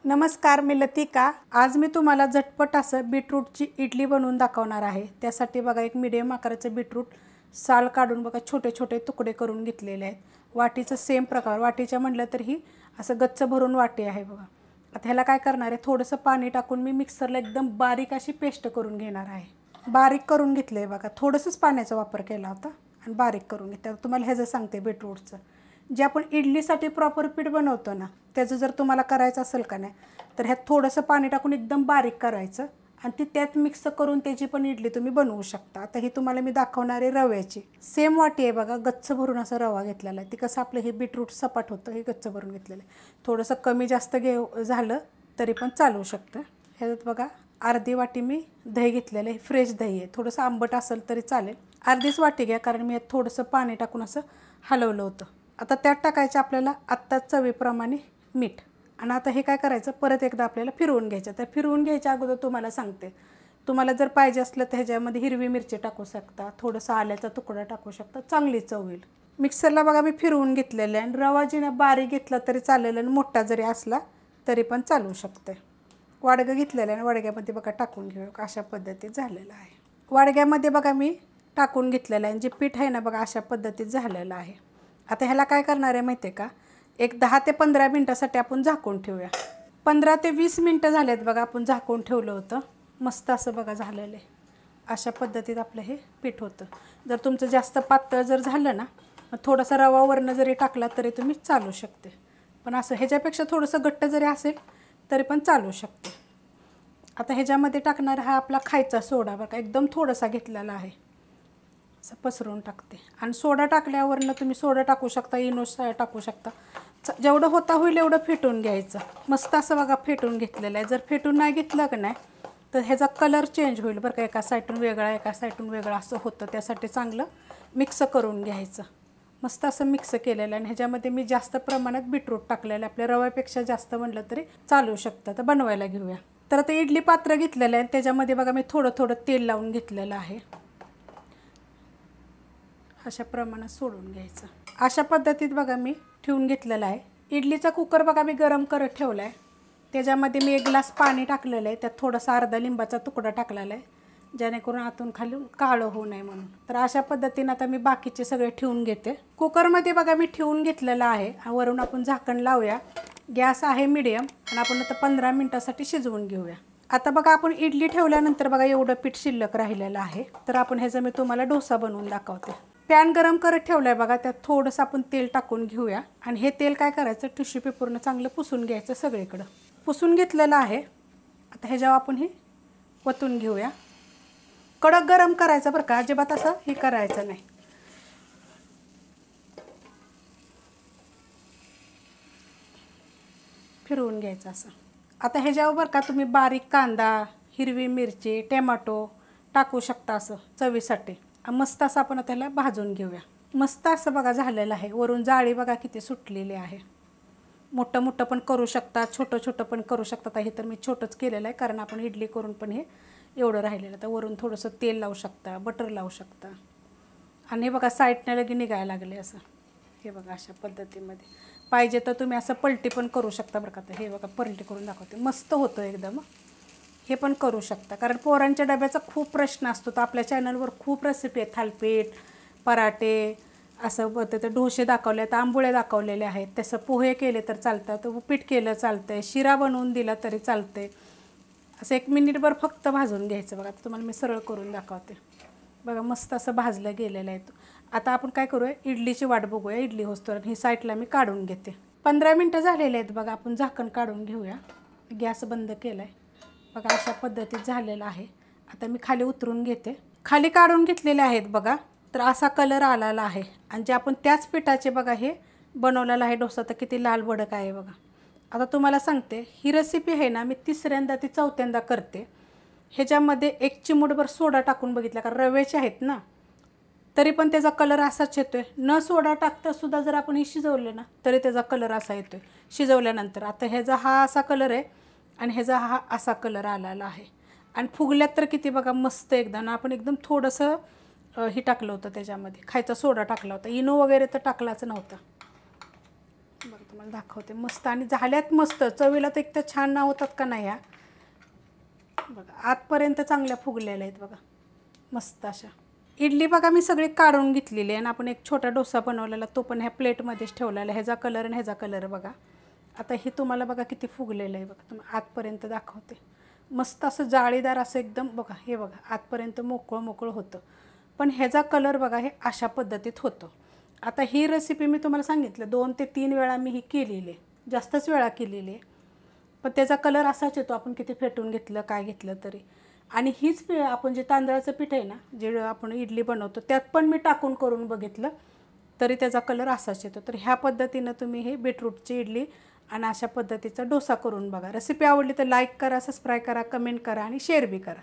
नमस्कार, मी लतिका। आज मी तुम्हाला झटपट असं बीटरूटची इडली बनवून दाखवणार आहे। त्यासाठी बघा एक मीडियम आकाराचे बीटरूट साल काढून बघा छोटे छोटे तुकडे करून घेतलेले आहेत। वाटीचा सेम प्रकार, वाटीच्या म्हटलं तर ही असं गच्च भरून वाटी आहे बघा। आता ह्याला काय करणार आहे, थोडंसं पाणी टाकून मी मिक्सरला एकदम बारीक अशी पेस्ट करून घेणार आहे। बारीक करून घेतले बघा, थोडंसंच पाण्याचा वापर केला होता आणि बारीक करून घेतलं। तुम्हाला ह्याचं सांगते बीटरूटचं जे आपण इडलीसाठी प्रॉपर पीठ बनवतो ना, त्याचं जर तुम्हाला करायचं असेल का नाही तर ह्यात थोडंसं पाणी टाकून एकदम बारीक करायचं आणि ती त्यात मिक्स करून त्याची पण इडली तुम्ही बनवू शकता। आता ही तुम्हाला मी दाखवणार आहे रव्याची। सेम वाटी आहे बघा, गच्च भरून असा रवा घेतलेला आहे। ती कसं आपलं हे बीटरूट सपाट होतं, हे गच्च भरून घेतलेलं आहे। थोडंसं कमी जास्त झालं तरी पण चालू शकतं। ह्याच्यात बघा अर्धी वाटी मी दही घेतलेलं आहे, फ्रेश दही आहे। थोडंसं आंबट असेल तरी चालेल, अर्धीच वाटी घ्या कारण मी यात थोडंसं पाणी टाकून असं हलवलं होतं। आता त्यात टाकायचं आपल्याला आत्ता चवीप्रमाणे मीठ आणि आता हे काय करायचं, परत एकदा आपल्याला फिरवून घ्यायचं। तर फिरवून घ्यायच्या अगोदर तुम्हाला सांगते, तुम्हाला जर पाहिजे असलं तर ह्याच्यामध्ये हिरवी मिरची टाकू शकता, थोडंसं आल्याचा तुकडा टाकू शकता, चांगली चव येईल। मिक्सरला बघा मी फिरवून घेतलेलं आहे आणि रवा जिना बारीक घेतला तरी चालेल आणि मोठा जरी असला तरी पण चालू शकते। वाडगं घेतलेलं आहे आणि वाडग्यामध्ये बघा टाकून घेऊ, अशा पद्धतीत झालेलं आहे। वाडग्यामध्ये बघा मी टाकून घेतलेलं आहे आणि जे पीठ आहे ना बघा अशा पद्धतीत झालेलं आहे। आता ह्याला काय करणार आहे माहिती आहे का, एक 10 ते 15 मिनटासाठी आपण झाकून ठेवूया। 15 ते 20 मिनटं झालेत बघा, आपण झाकून ठेवलं होतं। मस्त असं बघा झालेलं आहे। अशा पद्धतीत आपलं हे पीठ होतं। जर तुमचं जास्त पातळ जर झालं ना, थोडासा रवा वरनं जरी टाकला तरी तुम्ही चालू शकते, पण असं ह्याच्यापेक्षा थोडंसं घट्ट जरी असेल तरी पण चालू शकते। आता ह्याच्यामध्ये टाकणार हा आपला खायचा सोडा बघा, एकदम थोडासा घेतलेला आहे, असं पसरून टाकते। आणि सोडा टाकल्यावरनं तुम्ही सोडा टाकू शकता, इनो टाकू शकता, जेवढं होता होईल एवढं फेटून घ्यायचं। मस्त असं बघा फेटून घेतलेलं आहे। जर फेटून नाही घेतलं का नाही तर ह्याचा कलर चेंज होईल बरं का, एका साईडून वेगळा एका साईडून वेगळा असं होतं। त्यासाठी चांगलं मिक्स करून घ्यायचं। मस्त असं मिक्स केलेलं आहे आणि ह्याच्यामध्ये मी जास्त प्रमाणात बीटरूट टाकलेलं आहे, आपल्या रव्यापेक्षा जास्त म्हटलं तरी चालू शकतं। तर बनवायला घेऊया। तर आता इडली पात्र घेतलेलं आहे, त्याच्यामध्ये बघा मी थोडं थोडं तेल लावून घेतलेलं आहे, अशा प्रमाणात सोडून घ्यायचं। अशा पद्धतीत बघा मी ठेवून घेतलेला आहे। इडलीचा कुकर बघा मी गरम करत ठेवला आहे, त्याच्यामध्ये मी 1 ग्लास पाणी टाकलेलं आहे, त्यात थोडासा अर्धा लिंबाचा तुकडा टाकलेला आहे जेणेकरून आतून खालून काळं होऊ नये म्हणून। तर अशा पद्धतीने आता मी बाकीचे सगळे ठेवून घेते। कुकरमध्ये बघा मी ठेवून घेतलेलं आहे, वरून आपण झाकण लावूया। गॅस आहे मीडियम आणि आपण आता 15 मिनटासाठी शिजवून घेऊया। आता बघा आपण इडली ठेवल्यानंतर बघा एवढं पीठ शिल्लक राहिलेलं आहे, तर आपण ह्याचा मी तुम्हाला डोसा बनवून दाखवते। पॅन गरम करत ठेवला आहे बघा, त्यात थोडंसं आपण तेल टाकून घेऊया आणि हे तेल काय करायचं, टिश्यू पेपरनं चांगलं पुसून घ्यायचं सगळीकडं। पुसून घेतलेलं आहे। आता ह्याच्यावर आपण हे वतून घेऊया। कडक गरम करायचं बरं का, अजिबात असं हे करायचं नाही। फिरवून घ्यायचं असं। आता ह्याच्यावर बरं का तुम्ही बारीक कांदा, हिरवी मिरची, टोमॅटो टाकू शकता असं चवीसाठी। मस्त असं आपण त्याला भाजून घेऊया। मस्त असं बघा झालेलं आहे। वरून जाळी बघा किती सुटलेली आहे। मोठं मोठं पण करू शकता, छोटं छोटं पण करू शकता। हे तर मी छोटंच केलेलं आहे कारण आपण इडली करून पण हे एवढं राहिलेलं। तर वरून थोडंसं तेल लावू शकता, बटर लावू शकता आणि हे बघा साईडने लगे निघायला लागले असं। हे बघा अशा पद्धतीमध्ये पाहिजे तर तुम्ही असं पलटी पण करू शकता बरं का। तर हे बघा पलटी करून दाखवते, मस्त होतं एकदम। हे पण करू शकता कारण पोरांच्या डब्याचा खूप प्रश्न असतो। तर आपल्या चॅनलवर खूप रेसिपी आहेत, थालीपीठ, पराठे, असं तर डोसे दाखवले आहेत, आंबोळे दाखवलेले आहेत, तसं पोहे केले तर चालतात, उपीट केलं चालतंय, शिरा बनवून दिला तरी चालते। असं 1 मिनिटभर फक्त भाजून घ्यायचं बघा। तुम्हाला मी सरळ करून दाखवते बघा, मस्त असं भाजलं गेलेलं आहे। आता आपण काय करूया, इडलीची वाट बघूया। इडली होतं ही साईडला मी काढून घेते। 15 मिनटं झालेले आहेत बघा, आपण झाकण काढून घेऊया। गॅस बंद केला आहे बघा, अशा पद्धतीत झालेलं आहे। आता मी खाली उतरून घेते। खाली काढून घेतलेले आहेत बघा, तर असा कलर आलेला आहे आणि जे आपण त्याच पिठाचे बघा हे बनवलेलं आहे डोसा, तर किती लाल भडक आहे बघा। आता तुम्हाला सांगते, ही रेसिपी आहे ना मी 3ऱ्यांदा ती 4थ्यांदा करते। ह्याच्यामध्ये 1 चिमूटभर सोडा टाकून बघितला, कारण रव्याचे आहेत ना, तरी पण त्याचा कलर असाच येतोय। न सोडा टाकता सुद्धा जर आपण हे शिजवलं ना तरी त्याचा कलर असा येतोय शिजवल्यानंतर। आता ह्याचा हा असा कलर आहे आणि ह्याचा हा असा कलर आलेला आहे आणि फुगल्यात तर किती बघा मस्त एकदम। आपण एकदम थोडंसं हे टाकलं होतं, त्याच्यामध्ये खायचा सोडा टाकला होता, इनो वगैरे तर टाकलाच नव्हता बघा। तुम्हाला तुम्हाला दाखवते मस्त आणि झाल्यात मस्त चवीला तर एक तर छान ना होतात का नाही ह्या बघा आतपर्यंत चांगल्या फुगलेल्या आहेत बघा मस्त अशा इडली बघा मी सगळी काढून घेतलेली आहे आणि आपण एक छोटा डोसा बनवलेला तो पण ह्या प्लेटमध्येच ठेवलेला ह्याचा कलर आणि ह्याचा कलर बघा आता हे तुम्हाला बघा किती फुगलेलं आहे बघा तुम्ही आतपर्यंत दाखवते मस्त असं जाळीदार असं एकदम बघा हे बघा आतपर्यंत मोकळं मोकळं होतं पण ह्याचा कलर बघा हे अशा पद्धतीत होतं आता ही रेसिपी मी तुम्हाला सांगितलं 2 ते 3 वेळा मी ही केलेली आहे जास्तच वेळा केलेली आहे पण त्याचा कलर असाच येतो आपण किती फेटून घेतलं काय घेतलं तरी आणि हीच आपण जे तांदळाचं पीठ आहे ना जे आपण इडली बनवतो त्यात पण मी टाकून करून बघितलं तरी त्याचा कलर असाच येतो तर ह्या पद्धतीनं तुम्ही हे बीटरूटची इडली आणि अशा पद्धतीचा डोसा करून बघा रेसिपी आवडली तर लाईक करा सबस्क्राईब करा कमेंट करा आणि शेअर बी करा